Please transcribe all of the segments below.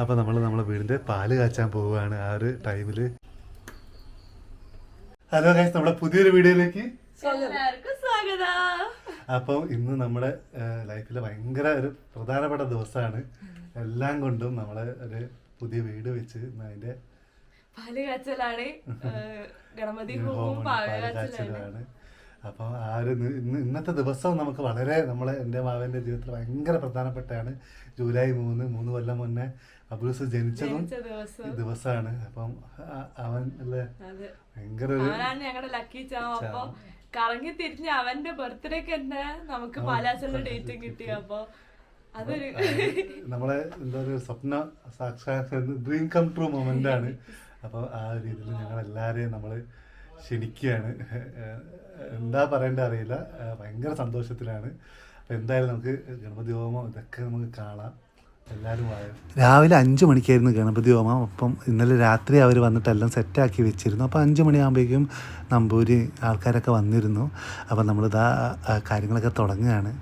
അപ്പോൾ നമ്മൾ നമ്മളെ വീടിൻ്റെ പാല് കാച്ചാൻ പോവുകയാണ് ആ ഒരു ടൈമിൽ. ഹലോ ഗൈസ്, നമ്മുടെ പുതിയൊരു വീഡിയോയിലേക്ക് എല്ലാവർക്കും സ്വാഗതം. അപ്പോൾ ഇന്ന് നമ്മുടെ ലൈഫിലെ ഭയങ്കര ഒരു പ്രധാനപ്പെട്ട ദിവസമാണ്. എല്ലാം കൊണ്ടും നമ്മളെ ഒരു പുതിയ വീട് വെച്ച് അതിൻ്റെ പാല് കാച്ചലാണ്, ഗണപതി ഹോമവും പാല് കാച്ചലാണ്. അപ്പോൾ ആ ഒരു ഇന്നത്തെ ദിവസം നമുക്ക് വളരെ എൻ്റെ മാവൻ്റെ ജീവിതത്തിൽ ഭയങ്കര പ്രധാനപ്പെട്ടാണ്. ജൂലൈ 3 കൊല്ലം മുന്നേ അബ്ദുസ് ജനിച്ചതും ദിവസമാണ്. അപ്പം അവൻ അല്ലേ ഭയങ്കര ഞങ്ങളുടെ ലക്കി ചാവും. അപ്പൊ കറങ്ങി തിരിഞ്ഞ് അവന്റെ ബർത്ത്ഡേക്ക് തന്നെ നമുക്ക് പാലാച്ചുള്ള ഡേറ്റും കിട്ടി. അപ്പൊ അതൊരു നമ്മളെ എന്താ പറയുക, സ്വപ്ന സാക്ഷാത്കാര ഡ്രീം കം ട്രൂ മൊമെന്റ് ആണ്. അപ്പോൾ ആ ഒരു രീതിയിൽ ഞങ്ങൾ എല്ലാവരെയും നമ്മൾ ക്ഷണിക്കുകയാണ്. എന്താ പറയേണ്ടത് അറിയില്ല, ഭയങ്കര സന്തോഷത്തിലാണ്. അപ്പോൾ എന്തായാലും നമുക്ക് ഗണപതി ഹോമം ഇതൊക്കെ നമുക്ക് കാണാം. എല്ലാവരും രാവിലെ 5 മണിക്കായിരുന്നു ഗണപതി ഹോമം. അപ്പം ഇന്നലെ രാത്രി അവർ വന്നിട്ട് എല്ലാം സെറ്റാക്കി വെച്ചിരുന്നു. അപ്പോൾ 5 മണിയാകുമ്പോഴേക്കും നമ്പൂരി ആൾക്കാരൊക്കെ വന്നിരുന്നു. അപ്പം നമ്മളിതാ കാര്യങ്ങളൊക്കെ തുടങ്ങുകയാണ്.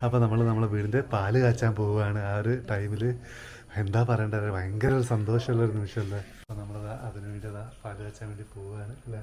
അപ്പോൾ നമ്മളെ വീടിൻ്റെ പാല് കാച്ചാൻ പോവുകയാണ് ആ ഒരു ടൈമിൽ. എന്താ പറയേണ്ടത്, ഭയങ്കര ഒരു സന്തോഷമുള്ളൊരു നിമിഷമല്ലേ. അപ്പോൾ നമ്മൾ അതിനു വേണ്ടി പാല് കാച്ചാൻ വേണ്ടി പോവുകയാണ് അല്ലേ.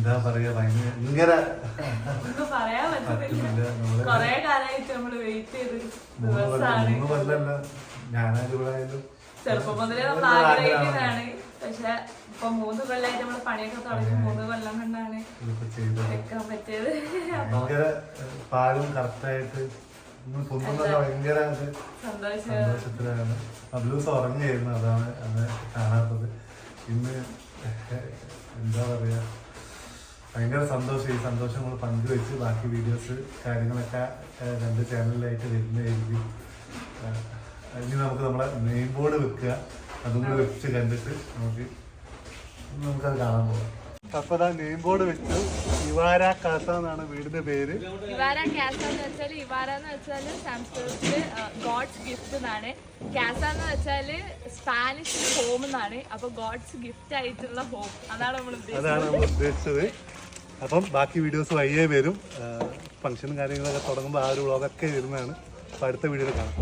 എന്താ പറയാ ഭയങ്കര ഒന്നും പറയാൻ പറ്റുന്നില്ല. പറ്റുന്നില്ല. കൊറേ കാലമായിട്ട് നമ്മള് വെയിറ്റ് ചെയ്ത് ദിവസമാണ്. 3 കൊല്ലല്ല ഞാനായാലും ഇവിടെ ആയാലും ചെറുപ്പം മുതലേ നമ്മൾ ആഗ്രഹിക്കുന്നതാണ്. പക്ഷെ ഇപ്പൊ 3 കൊല്ലമായിട്ട് നമ്മള് പണിയൊക്കെ തുടങ്ങി 3 കൊല്ലം കൊണ്ടാണ് ഇതൊക്കെ ചെയ്തത്. വെക്കാൻ പറ്റിയത്. ഭയങ്കര പാലും കറക്റ്റായിട്ട് പൊന്നുന്നല്ല ഭയങ്കര സന്തോഷം. സന്തോഷത്തിലാണ്. അബ്ലൂസ് ഉറങ്ങിയായിരുന്നു, അതാണ് അന്ന് കാണാത്തത്. ഇന്ന് എന്താ പറയാ ഭയങ്കര സന്തോഷം. ഈ സന്തോഷം നമ്മൾ പങ്കുവെച്ച് ബാക്കി വീഡിയോസ് കാര്യങ്ങളൊക്കെ 2 ചാനലിലായിട്ട് വരുന്നതായിരിക്കും. ഇനി നമുക്ക് നമ്മളെ മെയിൻ ബോർഡ് വെക്കുക, അതും കൂടി വെച്ച് കണ്ടിട്ട് നമുക്കത് കാണാൻ പോകാം. അപ്പൊ നെയിം ബോർഡ് വെച്ചു. ഇവാര കാസ എന്നാണ് വീടിന്റെ പേര്. ഇവാര കാസ എന്ന് വെച്ചാൽ ഇവാര എന്ന് വെച്ചാൽ സംസ്കൃതത്തില് ഗോഡ്സ് ഗിഫ്റ്റ് എന്നാണ്. കാസ എന്ന് വെച്ചാല് സ്പാനിഷ് ഹോം എന്നാണ്. അപ്പൊ ഗോഡ്സ് ഗിഫ്റ്റ് ആയിട്ടുള്ള ഹോം അതാണ് നമ്മൾ ഉദ്ദേശിച്ചത്. അപ്പം ബാക്കി വീഡിയോസ് വയ്യേ വരും. ഫംഗ്ഷനും കാര്യങ്ങളൊക്കെ തുടങ്ങുമ്പോൾ ആ ഒരു വ്ളോഗൊക്കെ വരുന്നതാണ്. അപ്പൊ അടുത്ത വീഡിയോയിൽ കാണാം.